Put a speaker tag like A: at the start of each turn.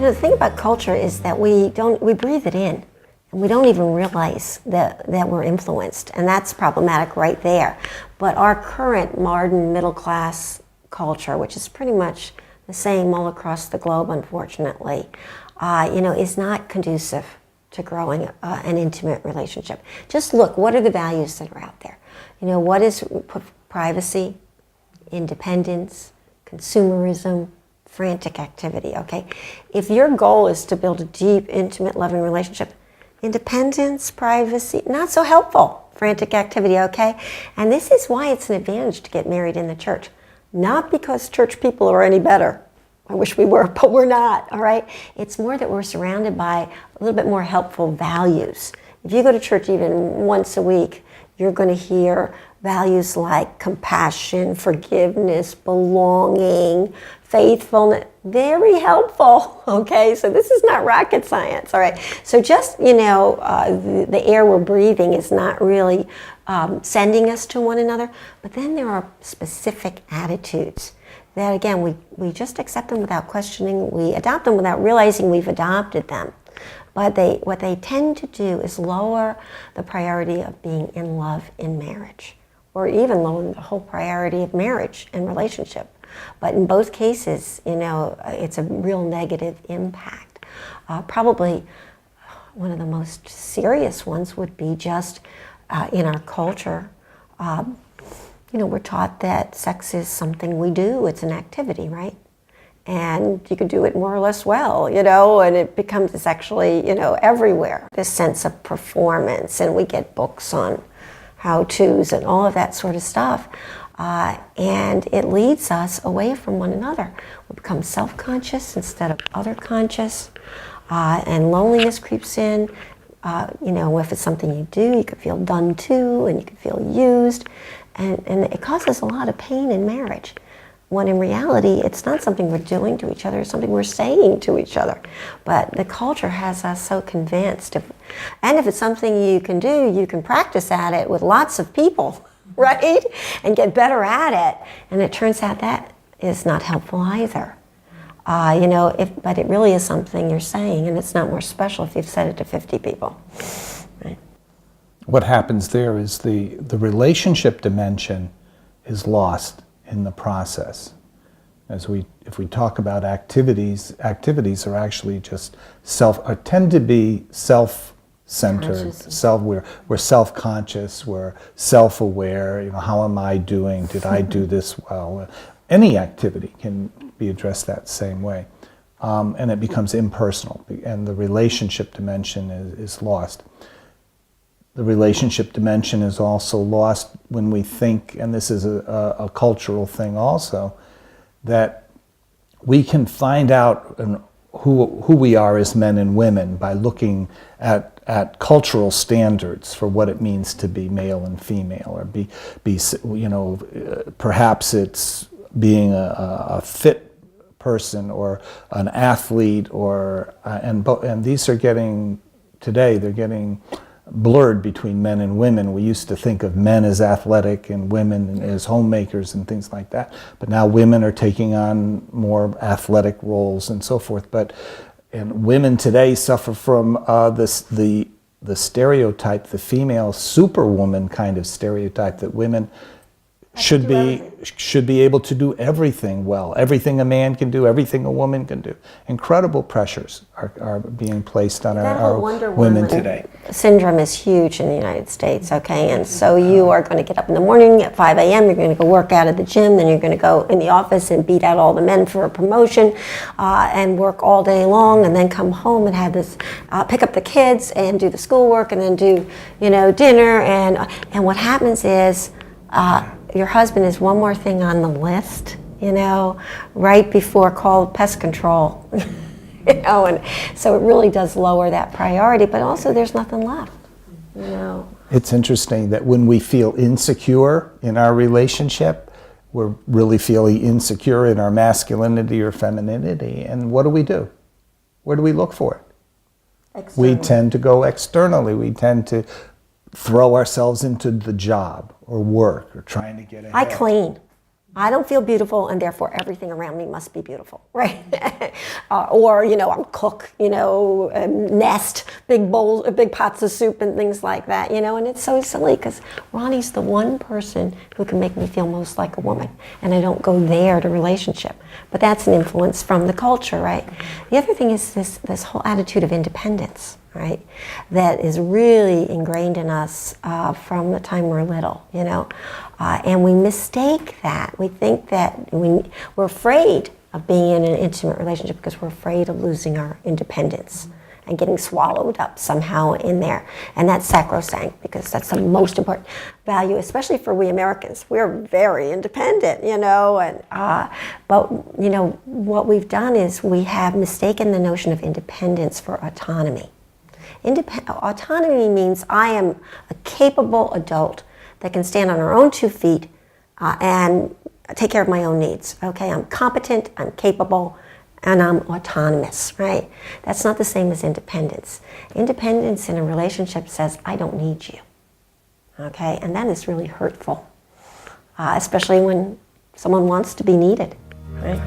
A: The thing about culture is that we breathe it in, and we don't even realize that we're influenced, and that's problematic right there. But our current modern middle class culture, which is pretty much the same all across the globe, unfortunately, is not conducive to growing an intimate relationship. Just look, what are the values that are out there? What is privacy, independence, consumerism, frantic activity, okay? If your goal is to build a deep, intimate, loving relationship, independence, privacy, not so helpful. Frantic activity, okay? And this is why it's an advantage to get married in the church. Not because church people are any better. I wish we were, but we're not, all right? It's more that we're surrounded by a little bit more helpful values. If you go to church even once a week, you're going to hear values like compassion, forgiveness, belonging, faithfulness. Very helpful, okay? So this is not rocket science, all right? So just, the air we're breathing is not really sending us to one another, but then there are specific attitudes that, again, we just accept them without questioning. We adopt them without realizing we've adopted them. But what they tend to do is lower the priority of being in love in marriage, or even lower the whole priority of marriage and relationship. But in both cases, it's a real negative impact. Probably one of the most serious ones would be just in our culture. We're taught that sex is something we do. It's an activity, right? And you can do it more or less well, and it becomes actually, everywhere. This sense of performance, and we get books on how-tos and all of that sort of stuff. And it leads us away from one another. We become self-conscious instead of other-conscious, and loneliness creeps in. If it's something you do, you can feel done to, and you can feel used, and it causes a lot of pain in marriage. When in reality, it's not something we're doing to each other, it's something we're saying to each other. But the culture has us so convinced. And if it's something you can do, you can practice at it with lots of people, right? And get better at it. And it turns out that is not helpful either. But it really is something you're saying, and it's not more special if you've said it to 50 people. Right?
B: What happens there is the relationship dimension is lost in the process. If we talk about activities are actually just tend to be self-centered, we're self-conscious, we're self-aware, how am I doing, did I do this well? Any activity can be addressed that same way. And it becomes impersonal, and the relationship dimension is lost. The relationship dimension is also lost when we think, and this is a cultural thing also, that we can find out who we are as men and women by looking at cultural standards for what it means to be male and female, or be perhaps it's being a fit person or an athlete, and these are getting blurred between men and women. We used to think of men as athletic and women as homemakers and things like that. But now women are taking on more athletic roles and so forth. And women today suffer from the stereotype, the female superwoman kind of stereotype, that women should be able to do everything well. Everything a man can do, everything a woman can do. Incredible pressures are being placed on our women today.
A: Syndrome is huge in the United States, okay? And so you are going to get up in the morning at 5 a.m., you're going to go work out at the gym, then you're going to go in the office and beat out all the men for a promotion, and work all day long, and then come home and have this, pick up the kids and do the schoolwork, and then do, dinner, and what happens is, your husband is one more thing on the list, right before call pest control, and so it really does lower that priority, but also there's nothing left,
B: It's interesting that when we feel insecure in our relationship, we're really feeling insecure in our masculinity or femininity, and what do? Where do we look for it? Externally. We tend to go externally. We tend to throw ourselves into the job or work or trying to get ahead.
A: I clean. I don't feel beautiful, and therefore everything around me must be beautiful, right? Or, I'm cook, nest, big bowls, big pots of soup and things like that, and it's so silly because Ronnie's the one person who can make me feel most like a woman, and I don't go there to relationship. But that's an influence from the culture, right? The other thing is this whole attitude of independence, right? That is really ingrained in us from the time we're little, and we mistake that. We think that we're afraid of being in an intimate relationship because we're afraid of losing our independence and getting swallowed up somehow in there. And that's sacrosanct because that's the most important value, especially for we Americans. We're very independent, but what we've done is we have mistaken the notion of independence for autonomy. Autonomy means I am a capable adult that can stand on her own 2 feet and take care of my own needs. Okay, I'm competent, I'm capable, and I'm autonomous, right? That's not the same as independence. Independence in a relationship says, I don't need you. Okay, and that is really hurtful, especially when someone wants to be needed, right?